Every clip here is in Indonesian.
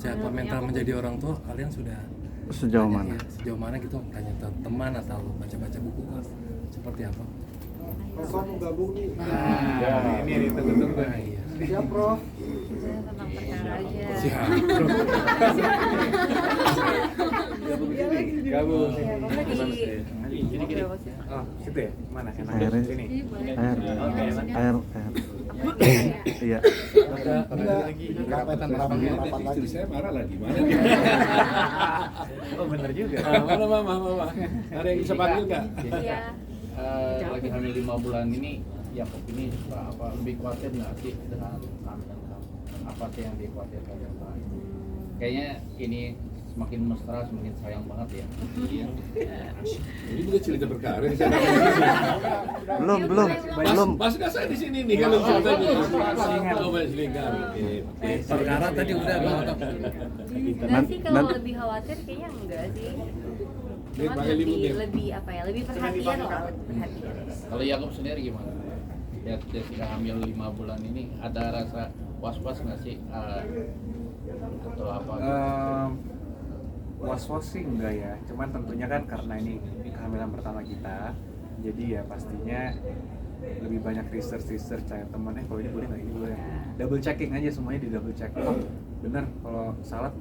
siapa mental menjadi orang tua kalian sudah Sejauh tanya, mana? ya, sejauh mana gitu tanya teman atau baca-baca buku seperti apa? Prof mau gabung nih. Ini ditunggu-tunggu Nah, nih. iya. Siap Prof. Udah tentang perkara aja. Siap. Gabung. Iya, Bapak di Jadi gini. berapa sih? Oh, situ ya? Mana? Enak. Air. Sini. Air. Air. Iya. Istri saya marah lah gimana? Oh, bener juga. Mana mama? Ada yang bisa panggil nggak? Iya. Lagi hamil 5 bulan ini, Yakob ini lebih khawatir nggak sih dengan kehamilan kamu? Apa sih yang dikhawatirkan? Kayaknya ini semakin mesra, semakin sayang banget ya. Ini juga cerita perkara. Belum. Pas nggak saya di sini nih kalau ceritanya. Oh, selingkuh. Oke. Perkara tadi udah Bang. Enggak sih, kalau lebih khawatir kayaknya enggak sih. Cuman pakai limutnya. lebih apa ya? Lebih perhatian lah, perhatian. Kalau Yakob sendiri gimana? Lihat Jessica hamil 5 bulan ini, ada rasa was-was nggak sih? Atau apa? Was-was sih enggak ya, cuman tentunya kan karena ini kehamilan pertama kita, jadi ya pastinya lebih banyak research cari teman, kalau ini boleh nggak, ini boleh, double checking aja, semuanya di double check. Oh bener, kalau salad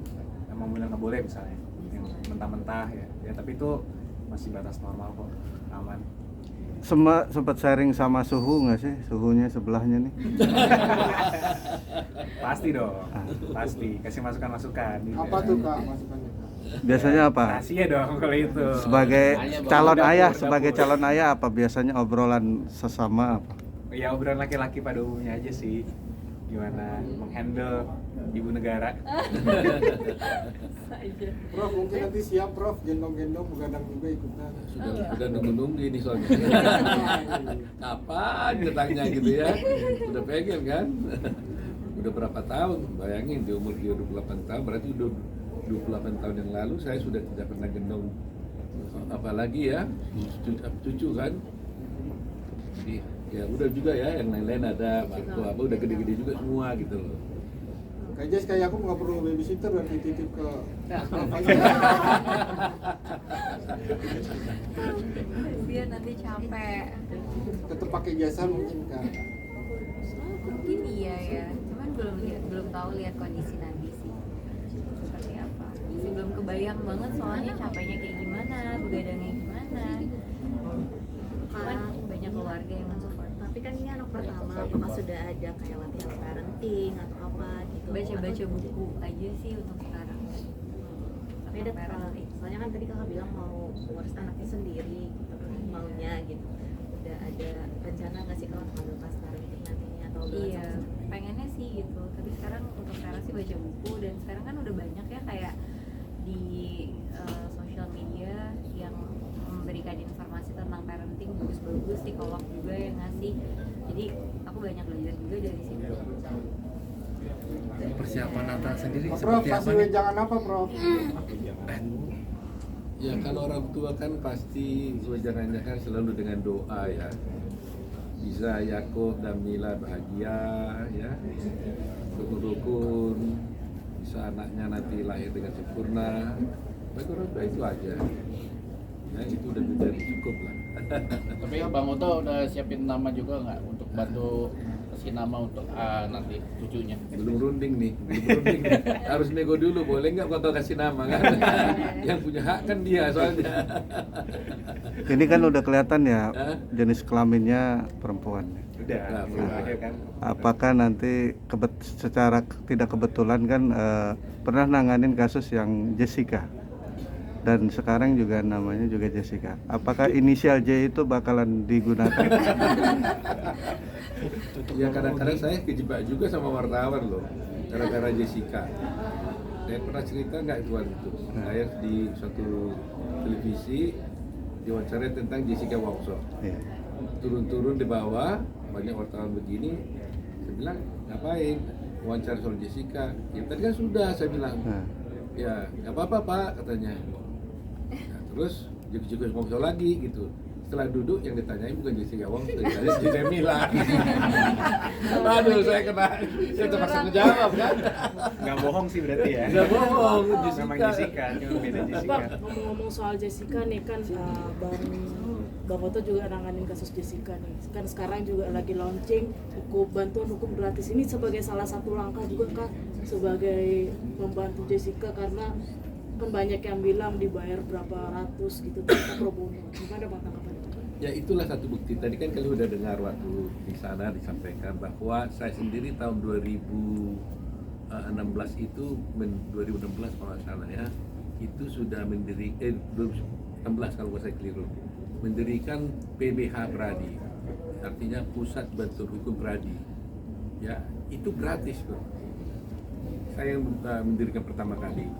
emang bener nggak boleh misalnya, yang mentah-mentah ya tapi itu masih batas normal kok, aman. Sempat sharing sama suhu nggak sih? Suhunya sebelahnya nih. Pasti dong, pasti kasih masukan gitu. Apa tuh Kak masukannya Kak? Biasanya apa? Rahasia dong kalau itu. Sebagai Hanya calon dapur, ayah, dapur. sebagai calon ayah apa biasanya obrolan sesama apa? Ya obrolan laki-laki pada umumnya aja sih, gimana menghandle ibu negara. Prof mungkin nanti siap Prof, gendong-gendong begadang juga ikutan. Sudah nunggu ini soalnya. Kapan datangnya gitu ya? Udah pengen kan? Udah berapa tahun? Bayangin di umur dia 28 tahun, berarti udah 28 tahun yang lalu saya sudah tidak pernah gendong apalagi ya cucu kan. Jadi, ya udah juga ya, yang lain-lain ada, apa udah gede-gede juga semua gitu loh. Kayak Jess, kayak aku nggak perlu babysitter dan titip ke Dia nanti capek. tetap pakai jasa mungkin Kak. Mungkin iya ya. Cuman belum tahu lihat kondisi nanti sih. Seperti apa. Masih belum kebayang banget soalnya capeknya kayak gimana, begadangnya gimana. Cuman banyak keluarga yang mensupport. Tapi kan ini anak pertama, apakah sudah ada kayak latihan parenting atau apa gitu? Baca-baca buku aja sih untuk sekarang. Tapi ada soalnya kan tadi kakak bilang mau ngurus anaknya sendiri gitu, maunya gitu. Udah ada rencana nggak sih kalau untuk ambil kelas parenting nantinya atau Iya, pengennya sih gitu. Tapi sekarang untuk sekarang sih baca buku, dan sekarang kan udah banyak ya kayak di sosial media yang memberikan informasi tentang parenting bagus-bagus, psikolog juga yang ngasih. Jadi aku banyak belajar juga dari situ. Persiapan Natal sendiri Prof seperti apa kasih nih? wejangan apa Prof? Ya kalau orang tua kan pasti wejangannya kan selalu dengan doa ya. Bisa Yakob dan Mila bahagia ya, rukun-rukun, bisa anaknya nanti lahir dengan sempurna. Bagi orang tua itu aja. Ya itu udah menjadi cukup lah. Tapi Bang Oto udah siapin nama juga nggak untuk bantu kasih nama untuk nanti cucunya? Belum runding nih. Harus nego dulu, boleh nggak kalau kasih nama kan? Yang punya hak kan dia soalnya. Ini kan udah kelihatan ya jenis kelaminnya perempuan. Udah, ya kan. Apakah nanti secara tidak kebetulan kan pernah nanganin kasus yang Jessica dan sekarang juga namanya juga Jessica. Apakah inisial J itu bakalan digunakan? Ya kadang-kadang saya kejebak juga sama wartawan loh, gara-gara Jessica. Saya pernah cerita nggak itu waktu itu? Saya di suatu televisi diwawancara tentang Jessica Wongso. Iya. Turun-turun di bawah, banyak wartawan begini. Saya bilang, ngapain? Wawancara soal Jessica. Ya tadi kan sudah, saya bilang. Ya, nggak apa-apa Pak, katanya. Nah, terus Jessica Wongso lagi gitu. setelah duduk yang ditanyain bukan Jessica Wong, ditanya Jessica Mila. Aduh, saya terpaksa menjawab kan. Nggak bohong sih berarti ya. Nggak bohong, Memang Jessica, cuma beda Jessica. Pak, ngomong-ngomong soal Jessica nih kan, Bang Oto juga nanganin kasus Jessica nih. Kan sekarang juga lagi launching bantuan hukum gratis ini sebagai salah satu langkah juga Kak sebagai membantu Jessica, karena kan banyak yang bilang dibayar berapa ratus gitu pro bono. Gimana Bang tanggapannya? Ya itulah satu bukti. Tadi kan kalian udah dengar waktu di sana disampaikan bahwa saya sendiri tahun 2016 itu 2016 kalau nggak salah ya, itu sudah 2016 kalau saya keliru, mendirikan PBH Pradi, artinya Pusat Bantuan Hukum Pradi. Ya itu gratis bro. Saya yang mendirikan pertama kali.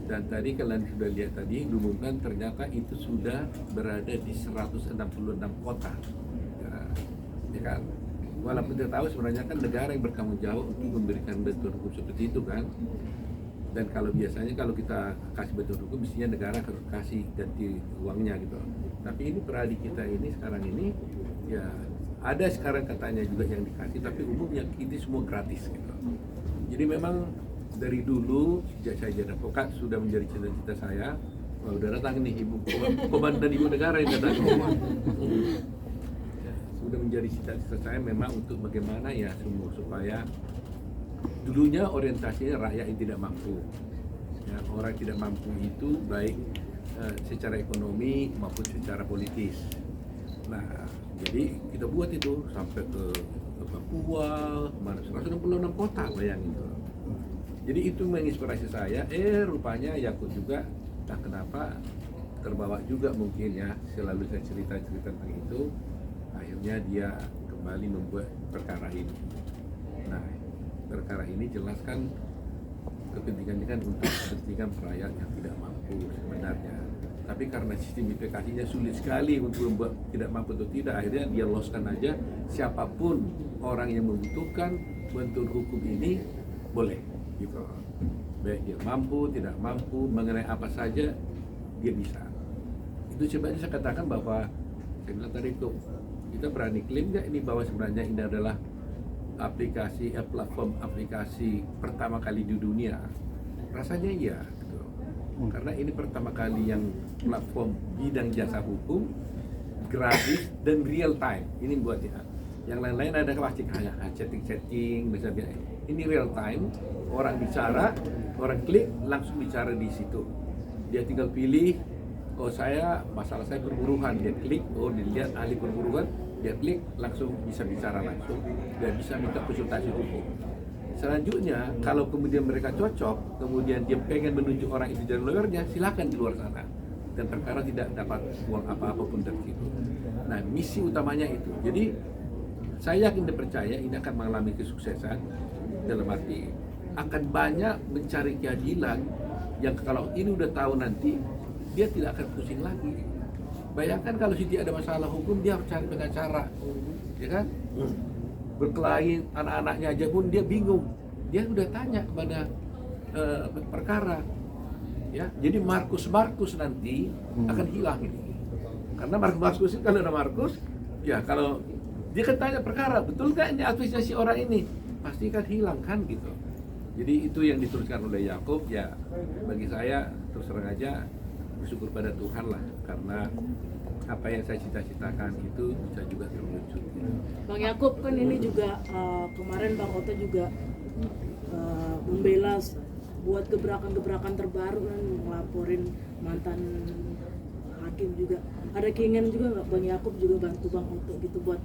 Dan tadi kalian sudah lihat tadi diumumkan ternyata itu sudah berada di 166 kota, ya kan? Walaupun kita tahu sebenarnya kan negara yang bertanggung jawab untuk memberikan bantuan hukum seperti itu kan. Dan kalau biasanya kalau kita kasih bantuan hukum, mestinya negara harus kasih ganti uangnya gitu. Tapi ini Pradi kita ini sekarang ini ya ada sekarang katanya juga yang dikasih, tapi umumnya ini semua gratis gitu. Jadi memang dari dulu sejak saya jadi advokat sudah menjadi cita-cita saya. Wah, udah datang nih ibu komandan ibu negara yang datang. Ya, sudah menjadi cita-cita saya memang untuk bagaimana ya semua supaya dulunya orientasinya rakyat yang tidak mampu. Ya, orang tidak mampu itu baik secara ekonomi maupun secara politis. Nah, jadi kita buat itu sampai ke Papua, mana 166 kota, bayangin tuh. Jadi itu menginspirasi saya. Rupanya Yakut juga, tak kenapa terbawa juga mungkin ya, selalu saya cerita tentang itu. Akhirnya dia kembali membuat perkara ini. Nah, perkara ini jelaskan kepentingannya kan untuk kepentingan rakyat yang tidak mampu sebenarnya. Tapi karena sistem implikasinya sulit sekali untuk membuat tidak mampu atau tidak, akhirnya dia loskan aja siapapun orang yang membutuhkan bantuan hukum ini boleh. Gitu. Baik dia mampu, tidak mampu, mengenai apa saja dia bisa. Itu sebabnya saya katakan bahwa saya bilang tadi itu kita berani klaim nggak ini bahwa sebenarnya ini adalah platform aplikasi pertama kali di dunia. Rasanya iya gitu. Karena ini pertama kali yang platform bidang jasa hukum gratis dan real time. Ini buatnya. Yang lain-lain ada pasti kayak chatting misalnya. Ini real time, orang bicara, orang klik langsung bicara di situ. Dia tinggal pilih, oh masalah saya perburuan, dia klik, oh dilihat ahli perburuan, dia klik langsung bisa bicara langsung, dia bisa minta konsultasi hukum. Selanjutnya, kalau kemudian mereka cocok, kemudian dia pengen menunjuk orang itu jadi lawyernya, silakan di luar sana. Dan perkara tidak dapat uang apa-apapun dari situ. Nah, misi utamanya itu. Jadi saya yakin dan percaya ini akan mengalami kesuksesan. Dalam arti akan banyak mencari keadilan yang kalau ini udah tahu nanti dia tidak akan pusing lagi. Bayangkan kalau dia ada masalah hukum dia harus cari pengacara, ya kan? Berkelahi anak-anaknya aja pun dia bingung. Dia udah tanya kepada perkara, ya. Jadi Markus nanti akan hilang ini. Karena Markus itu kalau ada Markus, ya kalau dia kan tanya perkara, betul nggak ini administrasi orang ini? Pasti kan hilang kan gitu. Jadi itu yang dituliskan oleh Yakub ya, bagi saya terus terang aja bersyukur pada Tuhan lah, karena apa yang saya cita-citakan itu bisa juga terwujud. Bang Yakub kan ini juga kemarin Bang Oto juga membela buat gebrakan-gebrakan terbaru kan, ngelaporin mantan hakim juga. Ada keinginan juga nggak Bang Yakub juga bantu Bang Oto gitu buat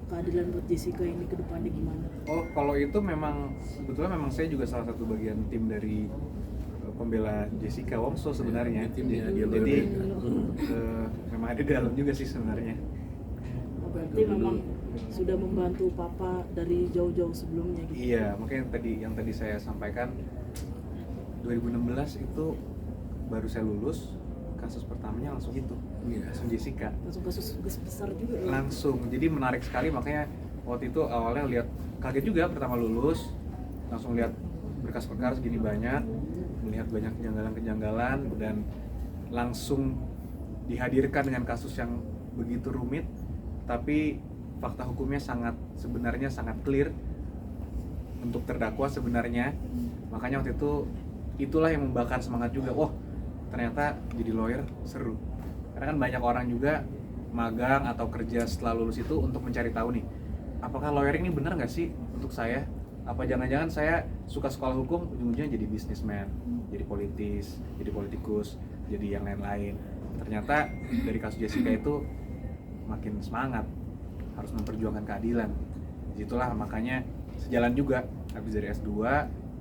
keadilan buat Jessica ini ke depannya gimana? Oh, kalau itu sebetulnya memang saya juga salah satu bagian tim dari pembela Jessica Wongso sebenarnya. Timnya dia Jadi memang ada di dalam juga sih sebenarnya. Berarti memang sudah membantu Papa dari jauh-jauh sebelumnya gitu. Iya, makanya yang tadi saya sampaikan 2016 itu baru saya lulus, kasus pertamanya langsung itu. Langsung Jessica. Langsung kasus besar juga ya? Langsung, jadi menarik sekali, makanya waktu itu awalnya lihat kaget juga pertama lulus, langsung lihat berkas perkara segini banyak, melihat banyak kejanggalan-kejanggalan dan langsung dihadirkan dengan kasus yang begitu rumit, tapi fakta hukumnya sebenarnya sangat clear untuk terdakwa sebenarnya. Makanya waktu itu itulah yang membakar semangat juga. Wah, ternyata jadi lawyer seru. Karena kan banyak orang juga magang atau kerja setelah lulus itu untuk mencari tahu nih, apakah lawyer ini benar nggak sih untuk saya? Apa jangan-jangan saya suka sekolah hukum, ujung-ujungnya jadi businessman, jadi politis, jadi politikus, jadi yang lain-lain. Ternyata dari kasus Jessica itu makin semangat, harus memperjuangkan keadilan. Disitulah makanya sejalan juga, habis dari S2,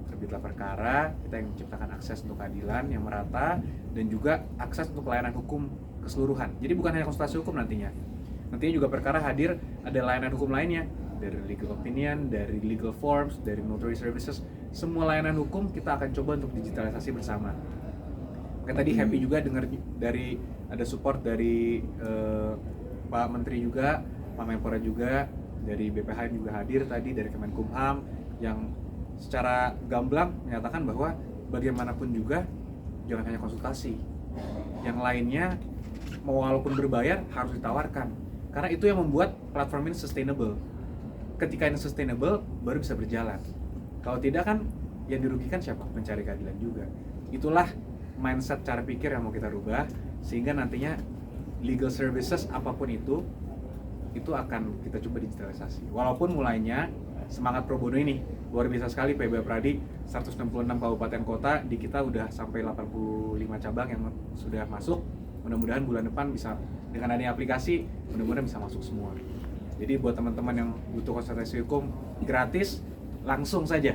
terbitlah perkara, kita yang menciptakan akses untuk keadilan yang merata, dan juga akses untuk layanan hukum keseluruhan. Jadi bukan hanya konsultasi hukum nantinya juga perkara hadir, ada layanan hukum lainnya, dari legal opinion, dari legal forms, dari notary services, semua layanan hukum kita akan coba untuk digitalisasi bersama. Oke, tadi happy juga dengar dari ada support dari Pak Menteri juga, Pak Menpora juga, dari BPH juga hadir tadi, dari Kemenkumham yang secara gamblang menyatakan bahwa bagaimanapun juga jangan hanya konsultasi, yang lainnya walaupun berbayar harus ditawarkan, karena itu yang membuat platform ini sustainable. Ketika ini sustainable baru bisa berjalan, kalau tidak kan yang dirugikan siapa? Mencari keadilan juga. Itulah mindset cara pikir yang mau kita rubah, sehingga nantinya legal services apapun itu akan kita coba digitalisasi. Walaupun mulainya semangat pro bono ini luar biasa sekali, PB Pradi 166 kabupaten kota, di kita udah sampai 85 cabang yang sudah masuk. Mudah-mudahan bulan depan bisa dengan adanya aplikasi, mudah-mudahan bisa masuk semua. Jadi buat teman-teman yang butuh konsultasi hukum gratis, langsung saja.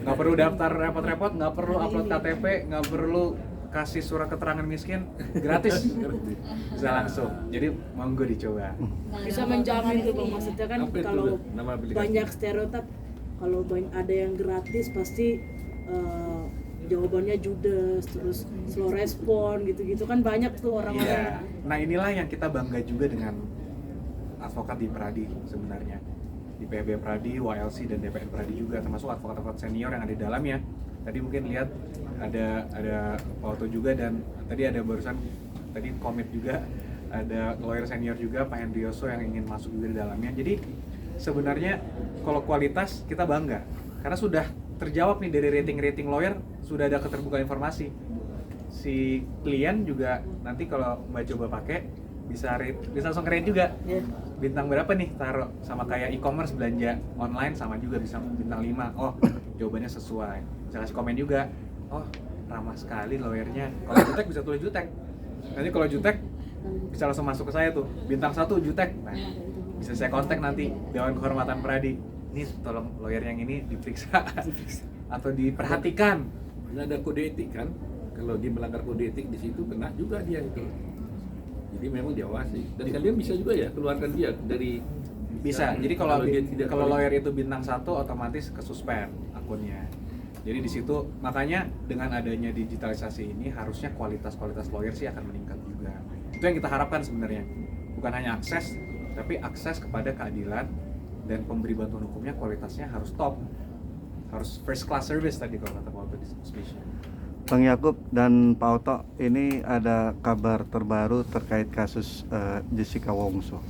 Nggak perlu daftar repot-repot, nggak perlu upload KTP, nggak perlu kasih surat keterangan miskin, gratis. Bisa langsung. Jadi monggo dicoba. Bisa menjamin tuh Bang, maksudnya kan Apa itu, kalau nama aplikasi? banyak stereotip, kalau ada yang gratis pasti jawabannya judes, terus slow respon gitu-gitu kan banyak tuh orang-orang. Iya. Nah inilah yang kita bangga juga dengan advokat di Pradi sebenarnya, di PB Pradi, YLC dan DPN Pradi juga, termasuk advokat-advokat senior yang ada di dalamnya. Tadi mungkin lihat ada foto juga, dan tadi ada barusan tadi komit juga, ada lawyer senior juga Pak Hendrioso yang ingin masuk juga di dalamnya. Jadi sebenarnya kalau kualitas kita bangga karena sudah terjawab nih dari rating lawyer, sudah ada keterbukaan informasi. Si klien juga nanti kalau Mbak coba pakai bisa langsung rate juga. Bintang berapa nih taruh, sama kayak e-commerce belanja online sama juga, bisa bintang 5. Oh, jawabannya sesuai. Bisa kasih komen juga. Oh, ramah sekali lawyernya. Kalau jutek bisa tulis jutek. Nanti kalau jutek bisa langsung masuk ke saya tuh. Bintang 1 jutek. Nah, bisa saya kontak nanti Dewan Kehormatan Pradi. Ini tolong lawyer yang ini diperiksa atau diperhatikan. Ada kode etik kan? Kalau dia melanggar kode etik di situ kena juga dia itu. Jadi memang diawasi. Dan kalian bisa juga ya keluarkan dia dari Bisa. Jadi dia tidak kalau lawyer itu bintang 1 otomatis ke suspend akunnya. Jadi di situ makanya dengan adanya digitalisasi ini harusnya kualitas lawyer sih akan meningkat juga. Itu yang kita harapkan sebenarnya. Bukan hanya akses, tapi akses kepada keadilan, dan pemberi bantuan hukumnya kualitasnya harus top. Harus first class service tadi kalau kata Pak Oto di speech-nya. Bang Yakub dan Pak Oto, ini ada kabar terbaru terkait kasus Jessica Wongso.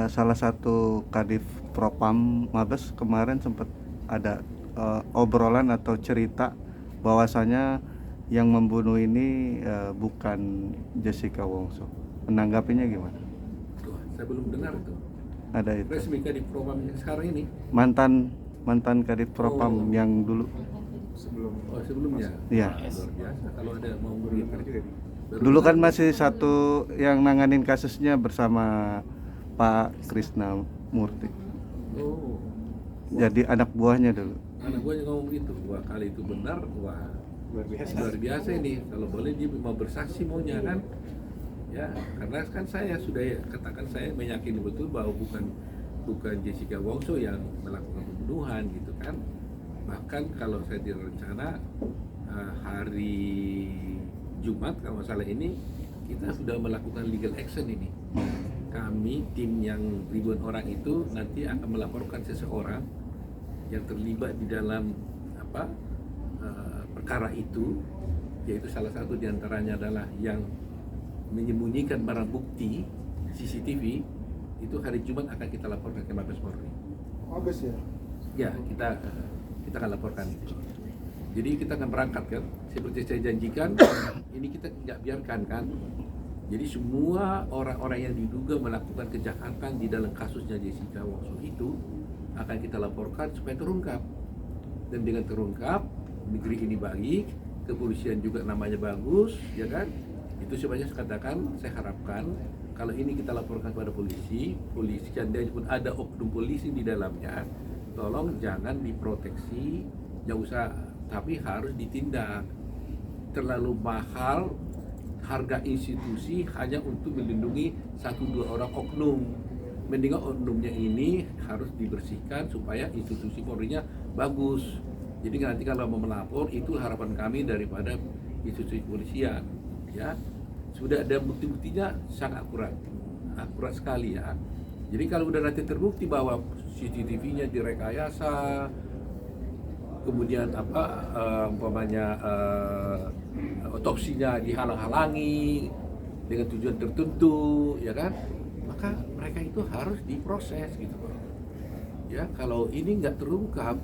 Salah satu Kadif Propam Mabes kemarin sempat ada obrolan atau cerita bahwasanya yang membunuh ini bukan Jessica Wongso. Menanggapinya gimana? Tuh, saya belum dengar itu. Ada itu. Resmi Kadif Propam yang sekarang ini. Mantan Kadif Propam yang dulu. Sebelumnya. Iya. Luar biasa kalau ada mau berita juga. Dulu kan masih satu yang nanganin kasusnya bersama Pak Krisna Murti. Oh. Jadi anak buahnya dulu. Anak gue ngomong gitu, wah kali itu benar, wah luar biasa ini. Kalau boleh dia mau bersaksi maunya kan, ya karena kan saya sudah katakan saya meyakini betul bahwa bukan Jessica Wongso yang melakukan pembunuhan gitu kan. Bahkan kalau saya direncana hari Jumat kalau masalah ini kita sudah melakukan legal action ini. Kami tim yang ribuan orang itu nanti akan melaporkan seseorang yang terlibat di dalam perkara itu, yaitu salah satu diantaranya adalah yang menyembunyikan barang bukti CCTV itu hari Jumat akan kita laporkan ke Mabes Polri. Habis ya. Ya, kita akan laporkan itu. Jadi kita akan berangkat kan, seperti saya janjikan, ini kita nggak biarkan kan. Jadi semua orang-orang yang diduga melakukan kejahatan di dalam kasusnya Jessica Wongso itu akan kita laporkan supaya terungkap. Dan dengan terungkap, negeri ini baik, kepolisian juga namanya bagus, ya kan? Itu sebenarnya saya katakan, saya harapkan kalau ini kita laporkan kepada polisi seandainya pun ada oknum polisi di dalamnya, tolong jangan diproteksi, nggak usah, tapi harus ditindak. Terlalu mahal harga institusi hanya untuk melindungi 1-2 orang oknum. Mendingan oknumnya ini harus dibersihkan supaya institusi Polri-nya bagus. Jadi nanti kalau mau melapor, itu harapan kami daripada institusi kepolisian, ya. Sudah ada bukti-buktinya sangat akurat sekali ya. Jadi kalau udah nanti terbukti bahwa CCTV-nya direkayasa, kemudian otopsinya dihalang-halangi dengan tujuan tertentu, ya kan? Maka mereka itu harus diproses gitu. Ya, kalau ini nggak terungkap,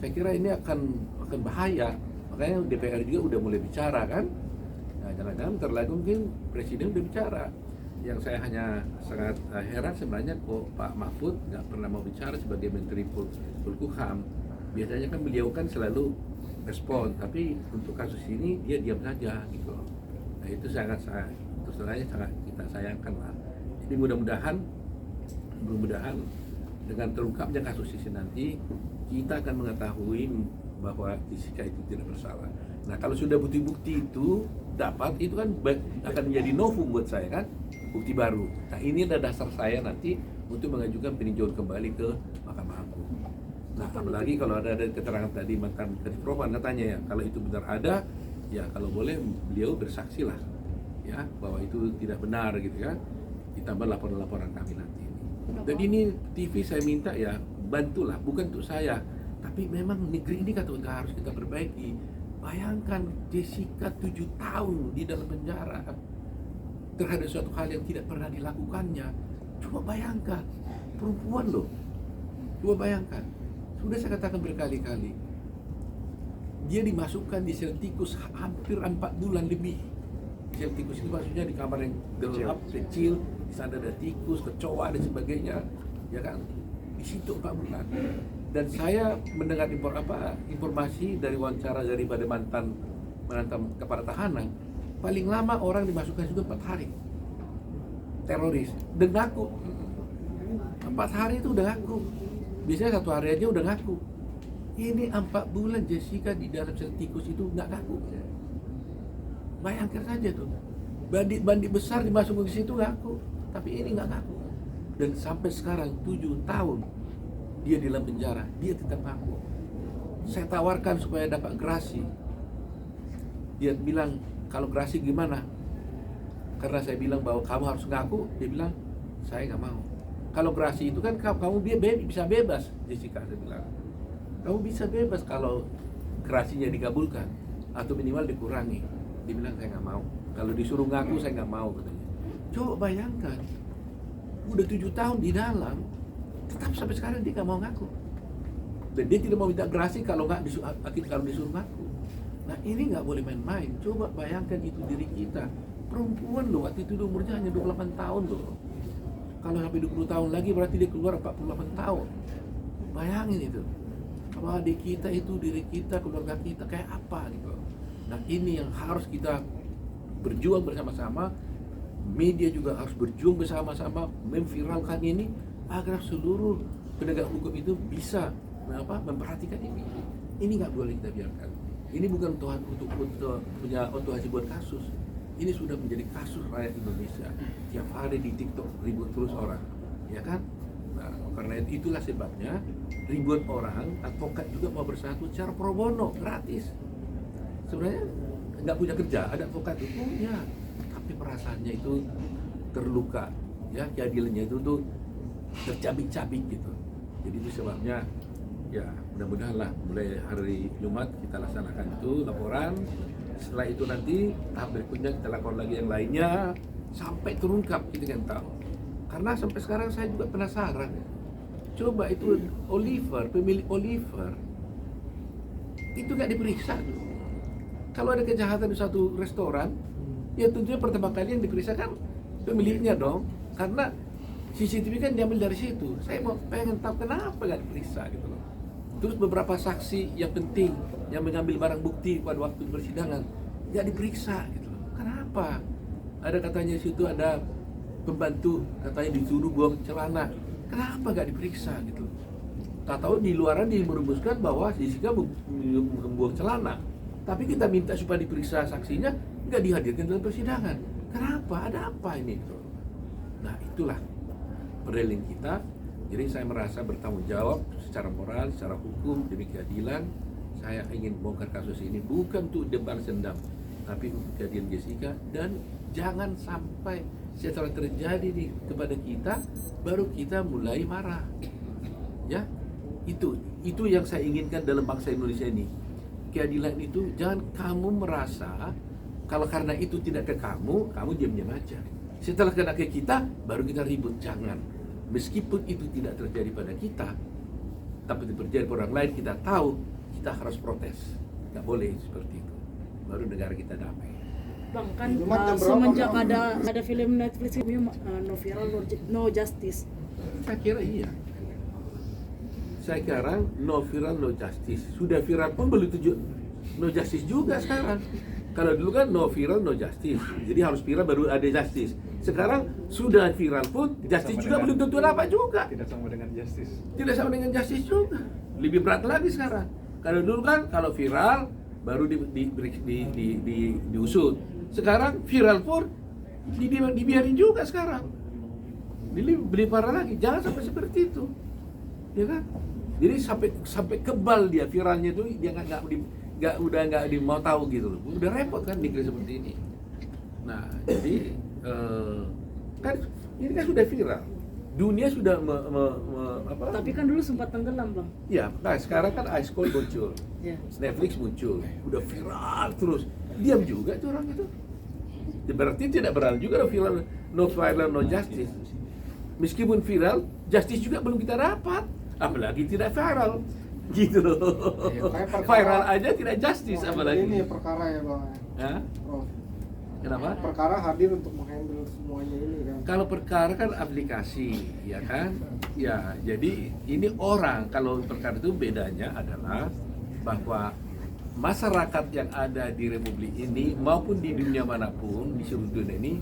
saya kira ini akan bahaya. Makanya DPR juga udah mulai bicara kan. Nah, jangan-jangan terlalu mungkin Presiden udah bicara. Yang saya hanya sangat heran sebenarnya kok Pak Mahfud nggak pernah mau bicara sebagai Menteri Polhukam. Biasanya kan beliau kan selalu respon, tapi untuk kasus ini dia diam saja gitu. Nah itu sangat kita sayangkan lah. Jadi mudah-mudahan dengan terungkapnya kasus ini nanti kita akan mengetahui bahwa Jessica itu tidak bersalah. Nah kalau sudah bukti-bukti itu dapat, itu kan akan menjadi novum buat saya kan, bukti baru. Nah ini adalah dasar saya nanti untuk mengajukan peninjauan kembali ke Mahkamah Agung. Nah apalagi kalau ada keterangan tadi mantan Kadifropam katanya ya, kalau itu benar ada, ya kalau boleh beliau bersaksi lah ya bahwa itu tidak benar gitu kan, ditambah laporan-laporan kami nanti. Dan ini TV saya minta ya bantulah, bukan untuk saya, tapi memang negeri ini harus kita perbaiki. Bayangkan Jessica 7 tahun di dalam penjara terhadap suatu hal yang tidak pernah dilakukannya. Coba bayangkan, perempuan loh. Coba bayangkan, sudah saya katakan berkali-kali, dia dimasukkan di sel tikus hampir 4 bulan lebih. Sel tikus itu maksudnya di kamar yang gelap, kecil, di sana ada tikus, kecoa dan sebagainya, ya kan? Di situ 4 bulan. Dan saya mendengar informasi dari wawancara daripada mantan kepala tahanan, paling lama orang dimasukkan juga 4 hari. Teroris, dan ngaku 4 hari itu udah ngaku. Biasanya 1 hari aja udah ngaku. Ini 4 bulan Jessica di dalam sel tikus itu nggak ngaku. Bayangkan saja tuh, bandit besar dimasukin ke situ ngaku, tapi ini nggak ngaku. Dan sampai sekarang 7 tahun dia di dalam penjara, dia tetap ngaku. Saya tawarkan supaya dapat gerasi. Dia bilang, kalau gerasi gimana? Karena saya bilang bahwa kamu harus ngaku, dia bilang, saya nggak mau. Kalau gerasi itu kan kamu bisa bebas, Jessica, saya bilang. Kamu bisa bebas kalau gerasinya dikabulkan atau minimal dikurangi. Dia bilang, saya nggak mau. Kalau disuruh ngaku, saya nggak mau, katanya. Coba bayangkan, udah 7 tahun di dalam, tetap sampai sekarang dia nggak mau ngaku. Dan dia tidak mau minta gerasi kalau disuruh ngaku. Nah ini nggak boleh main-main. Coba bayangkan itu diri kita, perempuan loh, waktu itu umurnya hanya 28 tahun loh. Kalau sampai 20 tahun lagi berarti dia keluar 48 tahun. Bayangin itu. Kalau adik kita itu, diri kita, keluarga kita kayak apa gitu. Nah ini yang harus kita berjuang bersama-sama. Media juga harus berjuang bersama-sama memviralkan ini agar seluruh penegak hukum itu bisa memperhatikan ini. Ini nggak boleh kita biarkan. Ini bukan untuk punya otohasi buat kasus. Ini sudah menjadi kasus rakyat Indonesia. Tiap hari di TikTok ribuan terus orang, ya kan? Nah, karena itulah sebabnya ribuan orang advokat juga mau bersatu secara pro bono, gratis. Sebenarnya nggak punya kerja, ada advokat itu punya, tapi perasaannya itu terluka, ya keadilannya itu tuh tercabik-cabik gitu. Jadi itu sebabnya ya mudah-mudahan lah mulai hari Jumat kita laksanakan itu laporan. Setelah itu nanti tahap berikutnya kita lakukan lagi yang lainnya sampai terungkap, kita kan tahu. Karena sampai sekarang saya juga penasaran. Coba itu Oliver, pemilik Oliver, itu nggak diperiksa dulu. Kalau ada kejahatan di satu restoran, ya tentunya pertama kali yang diperiksa kan pemiliknya dong. Karena CCTV kan diambil dari situ. Saya mau pengen tahu kenapa nggak diperiksa gitu loh. Terus beberapa saksi yang penting yang mengambil barang bukti pada waktu persidangan nggak diperiksa gitu loh. Kenapa? Ada katanya di situ ada pembantu katanya disuruh buang celana. Kenapa nggak diperiksa gitu? Tak tahu di luaran merumuskan bahwa Jessica membuang celana, tapi kita minta supaya diperiksa saksinya, nggak dihadirkan dalam persidangan. Kenapa? Ada apa ini? Gitu. Nah itulah perdeling kita. Jadi saya merasa bertanggung jawab secara moral, secara hukum demi keadilan. Saya ingin bongkar kasus ini bukan untuk balas dendam, tapi untuk keadilan Jessica. Dan jangan sampai setelah terjadi kepada kita baru kita mulai marah. Ya, itu yang saya inginkan dalam bangsa Indonesia ini. Keadilan itu jangan kamu merasa kalau karena itu tidak ke kamu diam-diam aja. Setelah kena ke kita baru kita ribut. Jangan. Meskipun itu tidak terjadi pada kita, tapi terjadi pada orang lain, kita tahu kita harus protes. Nggak boleh seperti itu. Baru negara kita damai. Bang, kan Jumat jam berapa, semenjak Bang? ada film Netflix ini No Viral No Justice. Saya kira iya. Sekarang no viral no justice. Sudah viral pun belum tujuh no justice juga sekarang. Kalau dulu kan no viral no justice. Jadi harus viral baru ada justice. Sekarang sudah viral pun justice juga belum tentu apa juga. Tidak sama dengan justice. Tidak sama dengan justice juga. Lebih berat lagi sekarang. Kalau dulu kan kalau viral baru diusut. Sekarang viral pun dibiarin juga sekarang. Lebih parah lagi. Jangan sampai seperti itu. Ya kan? Jadi sampai kebal dia viralnya itu dia nggak mau tahu gitu loh. Udah repot kan negeri seperti ini. Nah, jadi kan ini kan sudah viral. Dunia sudah apa? Tapi kan dulu sempat tenggelam, Bang. Ya, nah sekarang kan Ice Cold muncul. Ya. Netflix muncul. Udah viral terus. Diam juga tuh orang itu. Ya, berarti tidak beral juga no viral no justice. Meskipun viral, justice juga belum kita dapat. Apalagi tidak viral. Gitu loh. Kayak perkara- Viral aja tidak justice apalagi. Ini perkara ya Bang. Hah? Prof. Kenapa? Perkara hadir untuk menghandle semuanya ini kan. Kalau perkara kan aplikasi, ya kan? Ya, jadi ini orang. Kalau perkara itu bedanya adalah bahwa masyarakat yang ada di Republik ini maupun di dunia manapun di seluruh dunia ini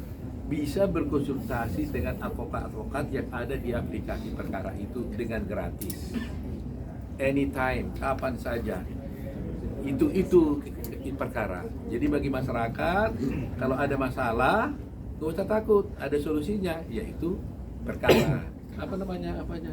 bisa berkonsultasi dengan advokat-advokat yang ada di aplikasi perkara itu dengan gratis. Anytime, kapan saja. Itu perkara. Jadi bagi masyarakat kalau ada masalah, gak usah takut, ada solusinya, yaitu perkara. Apa namanya? Apanya?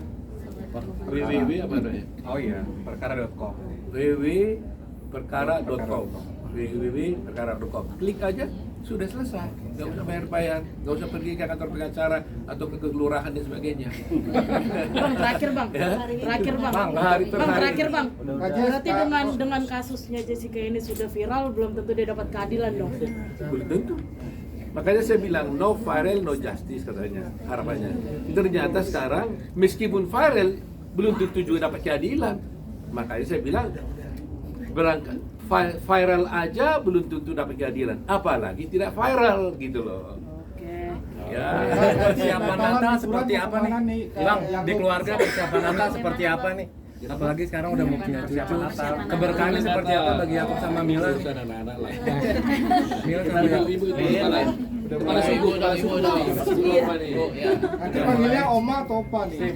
www apa namanya? Oh iya, perkara.com. www.perkara.com. www.perkara.com. Klik aja, sudah selesai. Gak usah bayar-bayar, gak usah pergi ke kantor pengacara atau ke kelurahan dan sebagainya. Bang, terakhir, Bang. Ya? Terakhir, Bang. Bang, hari per Bang, hari. terakhir, Bang. Kajian Berarti sekarang, dengan kasusnya Jessica ini sudah viral, belum tentu dia dapat keadilan dong. Belum tentu. Makanya saya bilang no viral no justice katanya harapannya. Ternyata sekarang meskipun viral belum tentu juga dapat keadilan. Makanya saya bilang berangkat viral aja belum tentu dapat keadilan, apalagi tidak viral gitu loh. Oke. Ya. Persiapan Natal seperti apa nih? Bang, di keluarga persiapan Natal seperti apa nih? Apalagi sekarang udah mau punya cucu. Keberkahannya seperti apa bagi Yakub sama Mila? Urusan anak-anak lah. Mila sama Ibu itu kepala suku, kepala suku apa nih? Nanti panggilnya Oma atau Opa nih?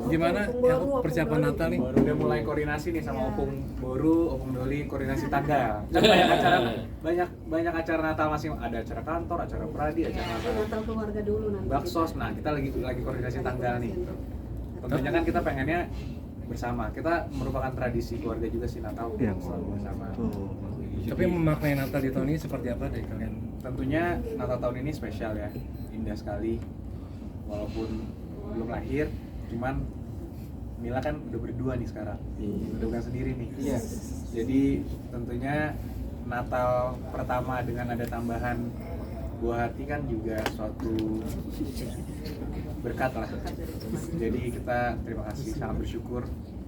Gimana Yakub persiapan Natal nih? Baru udah mulai koordinasi nih sama Opung Boru, Opung Doli, koordinasi tanggal. Kan banyak acara Natal masing, ada acara kantor, acara pradi, acara Natal keluarga dulu nanti. baksos. Nah, kita lagi koordinasi tanggal nih. Tentunya kan kita pengennya bersama. Kita merupakan tradisi keluarga juga sih Natal Yang selalu bersama. Tapi memaknai Natal di tahun ini seperti apa deh kalian? Tentunya Natal tahun ini spesial ya, indah sekali. Walaupun belum lahir, cuman Mila kan udah berdua nih sekarang, udah bukan sendiri nih. Iya. Jadi tentunya Natal pertama dengan ada tambahan buah hati kan juga suatu berkat lah. Jadi kita terima kasih, sangat bersyukur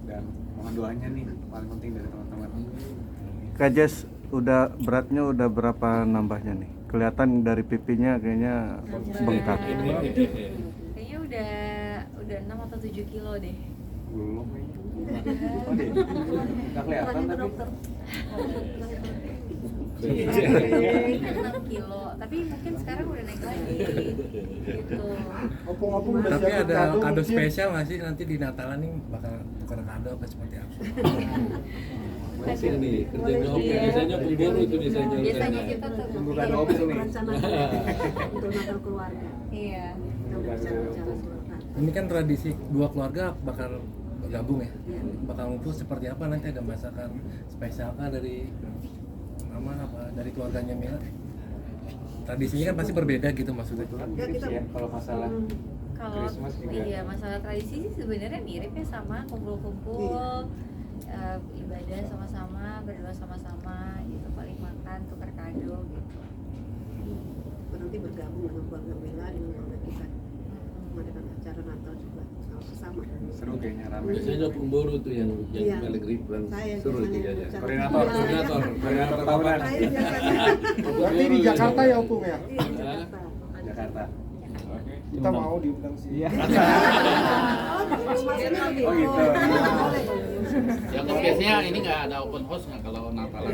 dan mohon doanya nih paling penting dari teman-teman. Kak Jess, beratnya udah berapa nambahnya nih? Kelihatan dari pipinya kayaknya bengkak. Kayaknya udah 6 atau 7 kilo deh. Belum nih. Oh deh, nggak kelihatan tapi. 6 kilo, tapi mungkin sekarang udah naik lagi gitu. Opung-opung udah Tapi siapin ada kado mungkin. spesial nggak sih nanti di Natalan nih bakal tukar kado apa seperti apa? Masih nih, kerjanya Opung. Biasanya pemburu itu biasanya. Biasanya kita tuh Tunggu kado opung nih. Untuk Natal keluarga. iya. Kita udah bicara-bicara soal Natal. Ini kan tradisi dua keluarga bakal bergabung ya. Bakal ngumpul seperti apa nanti, ada masakan spesial kah dari mama apa dari keluarganya Mila? Tradisinya kan pasti berbeda gitu maksudnya. Kebetulan mirip sih ya kalau masalah Kalau Christmas juga. iya masalah tradisi sih sebenarnya mirip ya, sama kumpul-kumpul, ibadah sama-sama, berdoa sama-sama gitu, paling makan, tukar kado gitu. Berarti bergabung dengan keluarga Mila dengan keluarga kita mengadakan acara Natal juga sama. Seru kayaknya rame. Biasanya pemburu tuh yang Iya. paling ribet, Saya seru biasanya itu ya. bicara. Koordinator tahunan. Saya biasanya Berarti di Jakarta ya Opung ya? iya di Jakarta. Jakarta. Kita mau diundang sih. Iya. Oh gitu. Ya kan biasanya ini nggak ada open house nggak kalau Natalan?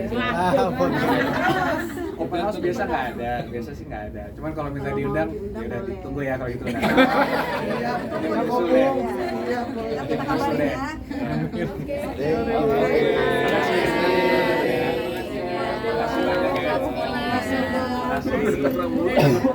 Open house biasa nggak ada, biasa sih nggak ada. Cuman kalau misalnya diundang, ya udah tunggu ya kalau gitu. Iya, Kita nyusul deh. Iya, boleh. Kita kabarin ya. Terima kasih banyak ya. Terima kasih.